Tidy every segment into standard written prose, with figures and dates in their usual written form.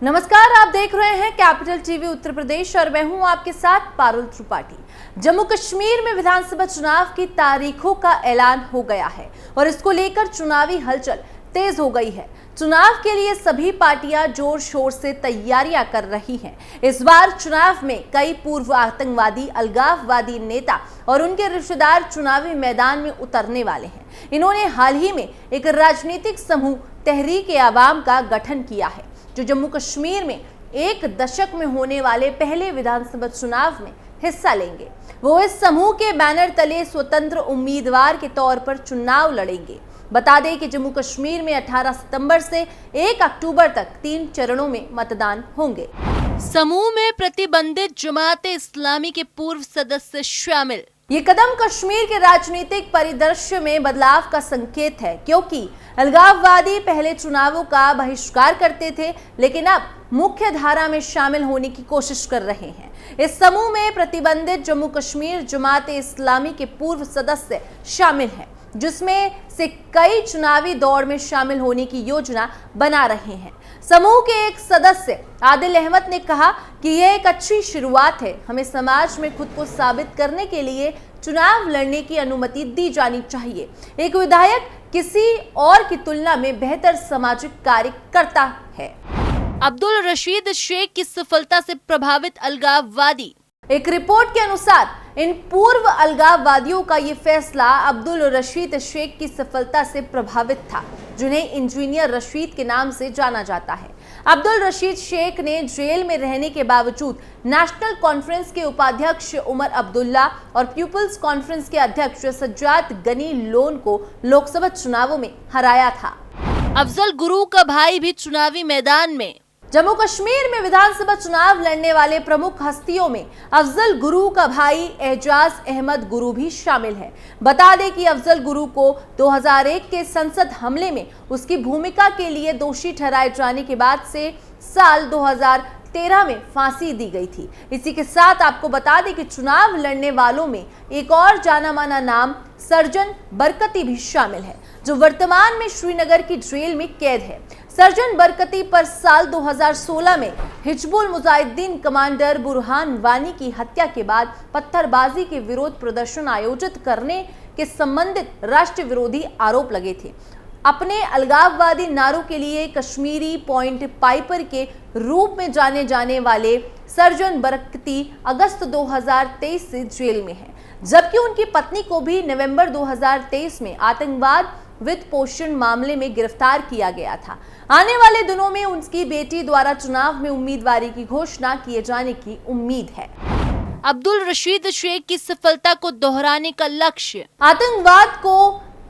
नमस्कार, आप देख रहे हैं कैपिटल टीवी उत्तर प्रदेश और मैं हूं आपके साथ पारुल त्रिपाठी। जम्मू कश्मीर में विधानसभा चुनाव की तारीखों का ऐलान हो गया है और इसको लेकर चुनावी हलचल तेज हो गई है। चुनाव के लिए सभी पार्टियां जोर शोर से तैयारियां कर रही हैं। इस बार चुनाव में कई पूर्व आतंकवादी, अलगाववादी नेता और उनके रिश्तेदार चुनावी मैदान में उतरने वाले हैं। इन्होंने हाल ही में एक राजनीतिक समूह तहरीक-ए-अवाम का गठन किया है, जो जम्मू कश्मीर में एक दशक में होने वाले पहले विधानसभा चुनाव में हिस्सा लेंगे। वो इस समूह के बैनर तले स्वतंत्र उम्मीदवार के तौर पर चुनाव लड़ेंगे। बता दें कि जम्मू कश्मीर में 18 सितंबर से 1 अक्टूबर तक 3 चरणों में मतदान होंगे। समूह में प्रतिबंधित जमात-ए-इस्लामी के पूर्व सदस्य शामिल। ये कदम कश्मीर के राजनीतिक परिदृश्य में बदलाव का संकेत है, क्योंकि अलगाववादी पहले चुनावों का बहिष्कार करते थे, लेकिन अब मुख्य धारा में शामिल होने की कोशिश कर रहे हैं। इस समूह में प्रतिबंधित जम्मू कश्मीर जमात-ए-इस्लामी के पूर्व सदस्य शामिल हैं, जिसमें से कई चुनावी दौड़ में शामिल होने की योजना बना रहे हैं। समूह के एक सदस्य आदिल अहमद ने कहा कि यह एक अच्छी शुरुआत है। हमें समाज में खुद को साबित करने के लिए चुनाव लड़ने की अनुमति दी जानी चाहिए। एक विधायक किसी और की तुलना में बेहतर सामाजिक कार्य करता है। अब्दुल रशीद शेख की सफलता से प्रभावित अलगाववादी। एक रिपोर्ट के अनुसार इन पूर्व अलगाववादियों का ये फैसला अब्दुल रशीद शेख की सफलता से प्रभावित था, जिन्हें इंजीनियर रशीद के नाम से जाना जाता है। अब्दुल रशीद शेख ने जेल में रहने के बावजूद नेशनल कॉन्फ्रेंस के उपाध्यक्ष उमर अब्दुल्ला और पीपुल्स कॉन्फ्रेंस के अध्यक्ष सज्जाद गनी लोन को लोकसभा चुनावों में हराया था। अफजल गुरु का भाई भी चुनावी मैदान में। जम्मू कश्मीर में विधानसभा चुनाव लड़ने वाले प्रमुख हस्तियों में अफजल गुरु का भाई एजाज अहमद गुरु भी शामिल है। बता दें कि अफजल गुरु को 2001 के संसद हमले में उसकी भूमिका के लिए दोषी ठहराए जाने के बाद से साल 2013 में फांसी दी गई थी। इसी के साथ आपको बता दें कि चुनाव लड़ने वालों में एक और जाना माना नाम सर्जन बरकती भी शामिल है, जो वर्तमान में श्रीनगर की जेल में कैद है। सर्जन बरकती पर साल 2016 में हिजबुल मुजाहिदीन कमांडर बुरहान वानी की हत्या के बाद पत्थरबाजी के विरोध प्रदर्शन आयोजित करने के संबंधित राष्ट्र विरोधी आरोप लगे थे। अपने अलगाववादी नारों के लिए कश्मीरी पॉइंट पाइपर के रूप में जाने जाने वाले सर्जन बरकती अगस्त 2023 से जेल में है, जबकि उनकी पत्नी को भी नवंबर 2023 में आतंकवाद वित्त पोषण मामले में गिरफ्तार किया गया था। आने वाले दिनों में उनकी बेटी द्वारा चुनाव में उम्मीदवारी की घोषणा किए जाने की उम्मीद है। अब्दुल रशीद शेख की सफलता को दोहराने का लक्ष्य। आतंकवाद को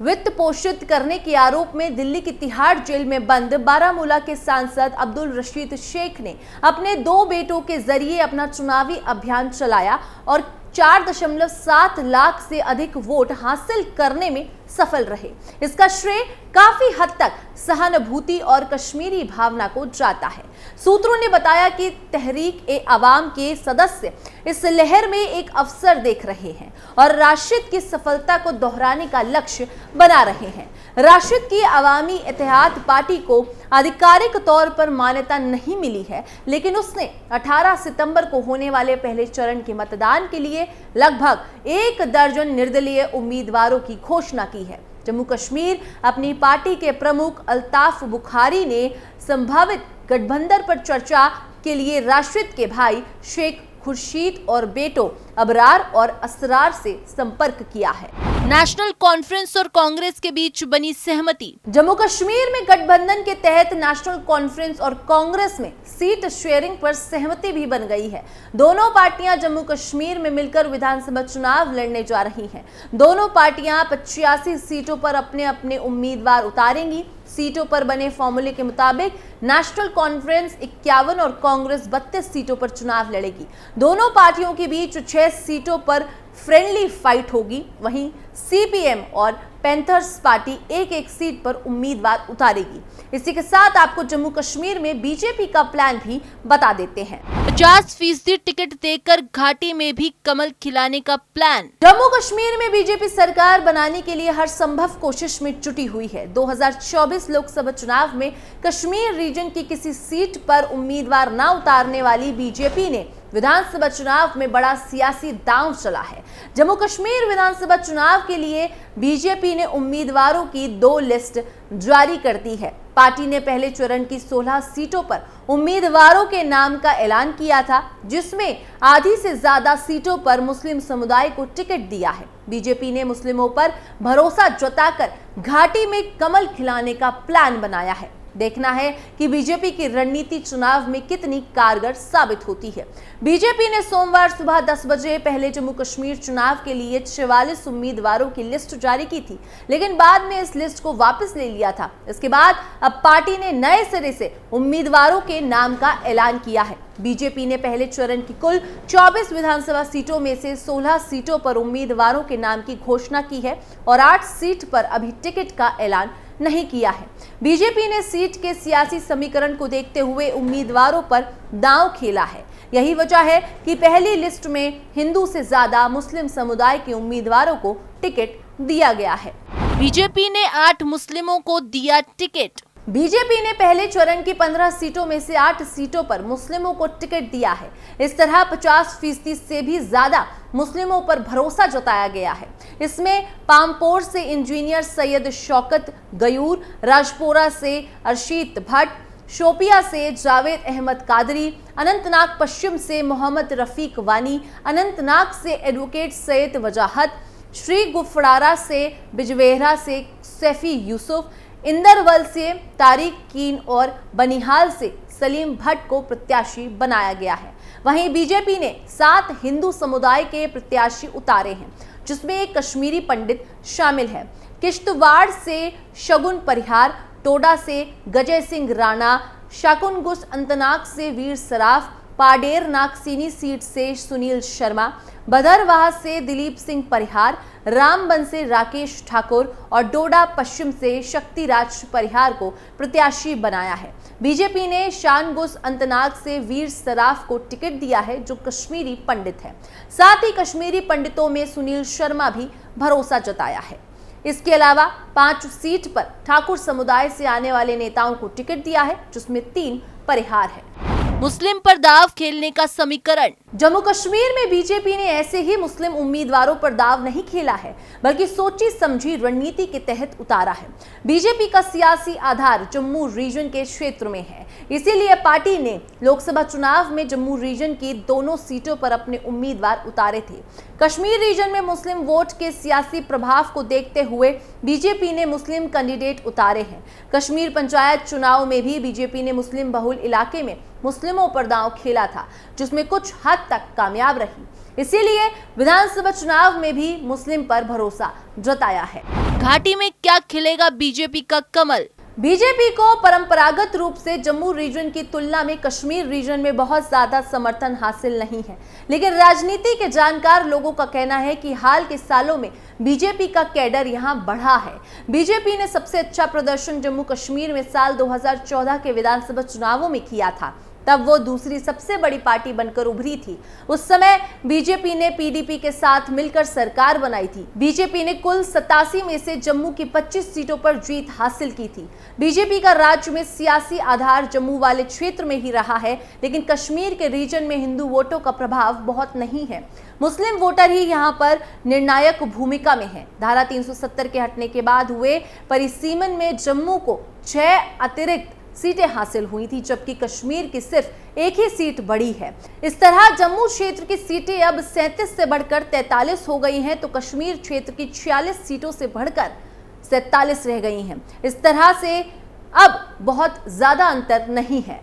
वित्त पोषित करने के आरोप में दिल्ली की तिहाड़ जेल में बंद बारामूला के सांसद अब्दुल रशीद शेख ने अपने 2 बेटों के जरिए अपना चुनावी अभियान चलाया और 4.7 लाख से अधिक वोट हासिल करने में सफल रहे। इसका श्रेय काफी हद तक सहानुभूति और कश्मीरी भावना को जाता है। सूत्रों ने बताया कि तहरीक-ए-अवाम के सदस्य इस लहर में एक अवसर देख रहे हैं और राशिद की सफलता को दोहराने का लक्ष्य बना रहे हैं। राशिद की अवामी इत्तेहाद पार्टी को आधिकारिक तौर पर मान्यता नहीं मिली है, लेकिन उसने 18 सितंबर को होने वाले पहले चरण के मतदान के लिए लगभग 1 दर्जन निर्दलीय उम्मीदवारों की घोषणा की है। जम्मू कश्मीर अपनी पार्टी के प्रमुख अल्ताफ बुखारी ने संभावित गठबंधन पर चर्चा के लिए राशिद के भाई शेख खुर्शीद और बेटों अबरार और असरार से संपर्क किया है। नेशनल कॉन्फ्रेंस और कांग्रेस के बीच बनी सहमति। जम्मू कश्मीर में गठबंधन के तहत नेशनल कॉन्फ्रेंस और कांग्रेस में सीट शेयरिंग पर सहमति भी बन गई है। दोनों पार्टियां जम्मू कश्मीर में मिलकर विधानसभा चुनाव लड़ने जा रही हैं। दोनों पार्टियां 85 सीटों पर अपने अपने उम्मीदवार उतारेंगी। सीटों पर बने फॉर्मूले के मुताबिक नेशनल कॉन्फ्रेंस 51 और कांग्रेस 32 सीटों पर चुनाव लड़ेगी। दोनों पार्टियों के बीच 6 सीटों पर फ्रेंडली फाइट होगी। वहीं सीपीएम और पैंथर्स पार्टी एक एक सीट पर उम्मीदवार उतारेगी। इसी के साथ आपको जम्मू कश्मीर में बीजेपी का प्लान भी बता देते हैं। 50% टिकट देकर घाटी में भी कमल खिलाने का प्लान। जम्मू कश्मीर में बीजेपी सरकार बनाने के लिए हर संभव कोशिश में जुटी हुई है। 2024 लोकसभा चुनाव में कश्मीर रीजन की किसी सीट पर उम्मीदवार न उतारने वाली बीजेपी ने विधानसभा चुनाव में बड़ा सियासी दांव चला है। जम्मू कश्मीर विधानसभा चुनाव के लिए बीजेपी ने उम्मीदवारों की 2 लिस्ट जारी कर दी है। पार्टी ने पहले चरण की 16 सीटों पर उम्मीदवारों के नाम का ऐलान किया था, जिसमें आधी से ज्यादा सीटों पर मुस्लिम समुदाय को टिकट दिया है। बीजेपी ने मुस्लिमों पर भरोसा जताकर घाटी में कमल खिलाने का प्लान बनाया है। देखना है कि बीजेपी की रणनीति चुनाव में कितनी कारगर साबित होती है। बीजेपी ने सोमवार सुबह 10 बजे पहले जम्मू कश्मीर चुनाव के लिए 44 उम्मीदवारों की लिस्ट जारी की थी, लेकिन बाद में इस लिस्ट को वापस ले लिया था। इसके बाद अब पार्टी ने नए सिरे से उम्मीदवारों के नाम का ऐलान किया है। बीजेपी ने पहले चरण की कुल 24 विधानसभा सीटों में से 16 सीटों पर उम्मीदवारों के नाम की घोषणा की है और 8 सीट पर अभी टिकट का ऐलान नहीं किया है। बीजेपी ने सीट के सियासी समीकरण को देखते हुए उम्मीदवारों पर दांव खेला है। यही वजह है कि पहली लिस्ट में हिंदू से ज्यादा मुस्लिम समुदाय के उम्मीदवारों को टिकट दिया गया है। बीजेपी ने 8 मुस्लिमों को दिया टिकट। बीजेपी ने पहले चरण की 15 सीटों में से 8 सीटों पर मुस्लिमों को टिकट दिया है। इस तरह 50% से भी ज्यादा मुस्लिमों पर भरोसा जताया गया है। इसमें पामपोर से इंजीनियर सैयद शौकत गयूर, राजपोरा से अर्शीद भट्ट, शोपिया से जावेद अहमद कादरी, अनंतनाग पश्चिम से मोहम्मद रफीक वानी, अनंतनाग से एडवोकेट सैयद वजाहत, श्री गुफड़ारा से बिजवेहरा से सैफी यूसुफ, इंदरवल से तारिक कीन और बनिहाल से सलीम भट्ट को प्रत्याशी बनाया गया है। वहीं बीजेपी ने 7 हिंदू समुदाय के प्रत्याशी उतारे हैं, जिसमें एक कश्मीरी पंडित शामिल है। किश्तवाड़ से शगुन परिहार, टोडा से गजय सिंह राणा, शाकुनगुस अंतनाग से वीर सराफ, पाडेर नागसीनी सीट से सुनील शर्मा, बदरवाह से दिलीप सिंह परिहार, रामबन से राकेश ठाकुर और डोडा पश्चिम से शक्तिराज परिहार को प्रत्याशी बनाया है। बीजेपी ने शानगुस अंतनाग से वीर सराफ को टिकट दिया है, जो कश्मीरी पंडित है। साथ ही कश्मीरी पंडितों में सुनील शर्मा भी भरोसा जताया है। इसके अलावा 5 सीट पर ठाकुर समुदाय से आने वाले नेताओं को टिकट दिया है, जिसमें 3 परिहार है। मुस्लिम पर दाव खेलने का समीकरण। जम्मू कश्मीर में बीजेपी ने ऐसे ही मुस्लिम उम्मीदवारों पर दाव नहीं खेला है, बल्कि सोची समझी रणनीति के तहत उतारा है। बीजेपी का सियासी आधार जम्मू रीजन के क्षेत्र में है, इसीलिए पार्टी ने लोकसभा चुनाव में जम्मू रीजन की दोनों सीटों पर अपने उम्मीदवार उतारे थे। कश्मीर रीजन में मुस्लिम वोट के सियासी प्रभाव को देखते हुए बीजेपी ने मुस्लिम कैंडिडेट उतारे हैं। कश्मीर पंचायत चुनाव में भी बीजेपी ने मुस्लिम बहुल इलाके में मुस्लिमों पर दांव खेला था, जिसमें कुछ हद तक कामयाब रही। इसीलिए विधानसभा चुनाव में भी मुस्लिम पर भरोसा जताया है। घाटी में क्या खिलेगा बीजेपी का कमल। बीजेपी को परंपरागत रूप से जम्मू रीजन की तुलना में कश्मीर रीजन में बहुत ज्यादा समर्थन हासिल नहीं है, लेकिन राजनीति के जानकार लोगों का कहना है कि हाल के सालों में बीजेपी का कैडर यहां बढ़ा है। बीजेपी ने सबसे अच्छा प्रदर्शन जम्मू कश्मीर में साल 2014 के विधानसभा चुनावों में किया था। तब वो दूसरी सबसे बड़ी पार्टी बनकर उभरी थी। उस समय बीजेपी ने पीडीपी के साथ मिलकर सरकार बनाई थी। बीजेपी ने कुल 87 में से जम्मू की 25 सीटों पर जीत हासिल की थी। बीजेपी का राज्य में सियासी आधार जम्मू वाले क्षेत्र में ही रहा है, लेकिन कश्मीर के रीजन में हिंदू वोटों का प्रभाव बहुत नहीं है। मुस्लिम वोटर ही यहाँ पर निर्णायक भूमिका में है। धारा 370 के हटने के बाद हुए परिसीमन में जम्मू को 6 अतिरिक्त सीटें हासिल हुई थी, जबकि कश्मीर की सिर्फ एक ही सीट बढ़ी है। इस तरह जम्मू क्षेत्र की सीटें अब 37 से बढ़कर 43 हो गई हैं, तो कश्मीर क्षेत्र की 46 सीटों से बढ़कर 47 रह गई हैं। इस तरह से अब बहुत ज्यादा अंतर नहीं है।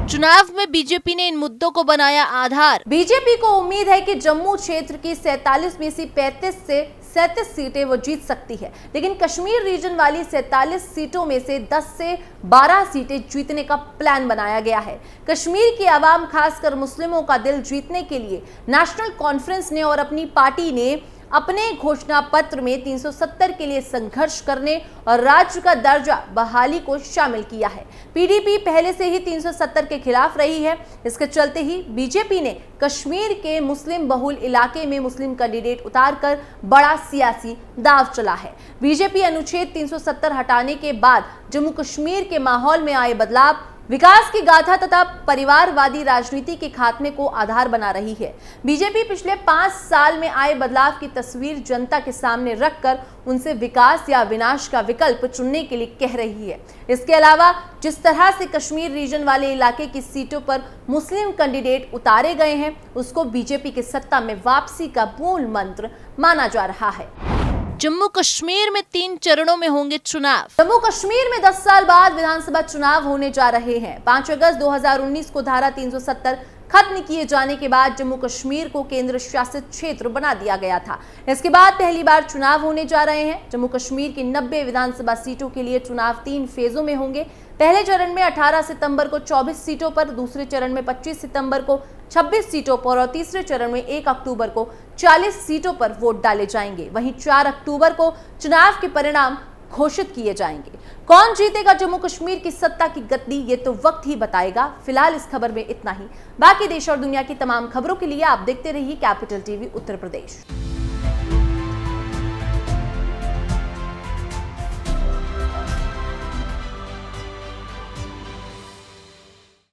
चुनाव में बीजेपी ने इन मुद्दों को बनाया आधार। बीजेपी को उम्मीद है कि जम्मू क्षेत्र की 47 में से 35 से 37 सीटें वो जीत सकती है, लेकिन कश्मीर रीजन वाली 47 सीटों में से 10 से 12 सीटें जीतने का प्लान बनाया गया है। कश्मीर की आवाम, खासकर मुस्लिमों का दिल जीतने के लिए नेशनल कॉन्फ्रेंस ने और अपनी पार्टी ने अपने घोषणा पत्र में 370 के लिए संघर्ष करने और राज्य का दर्जा बहाली को शामिल किया है। पीडीपी पहले से ही 370 के खिलाफ रही है। इसके चलते ही बीजेपी ने कश्मीर के मुस्लिम बहुल इलाके में मुस्लिम कैंडिडेट उतारकर बड़ा सियासी दांव चला है। बीजेपी अनुच्छेद 370 हटाने के बाद जम्मू कश्मीर के माहौल में आए बदलाव विकास की गाथा तथा परिवारवादी राजनीति के खात्मे को आधार बना रही है। बीजेपी पिछले 5 साल में आए बदलाव की तस्वीर जनता के सामने रखकर उनसे विकास या विनाश का विकल्प चुनने के लिए कह रही है। इसके अलावा जिस तरह से कश्मीर रीजन वाले इलाके की सीटों पर मुस्लिम कैंडिडेट उतारे गए हैं, उसको बीजेपी की सत्ता में वापसी का मूल मंत्र माना जा रहा है। जम्मू कश्मीर में 3 चरणों में होंगे चुनाव। जम्मू कश्मीर में 10 साल बाद विधानसभा चुनाव होने जा रहे हैं। 5 अगस्त 2019 को धारा 370 खत्म किए जाने के बाद जम्मू कश्मीर को केंद्र शासित क्षेत्र बना दिया गया था। इसके बाद पहली बार चुनाव होने जा रहे हैं। जम्मू कश्मीर की 90 विधानसभा सीटों के लिए चुनाव 3 फेजों में होंगे। पहले चरण में 18 सितंबर को 24 सीटों पर, दूसरे चरण में 25 सितंबर को 26 सीटों पर और तीसरे चरण में 1 अक्टूबर को 40 सीटों पर वोट डाले जाएंगे। वहीं 4 अक्टूबर को चुनाव के परिणाम घोषित किए जाएंगे। कौन जीतेगा जम्मू कश्मीर की सत्ता की गद्दी, ये तो वक्त ही बताएगा। फिलहाल इस खबर में इतना ही। बाकी देश और दुनिया की तमाम खबरों के लिए आप देखते रहिए कैपिटल टीवी उत्तर प्रदेश।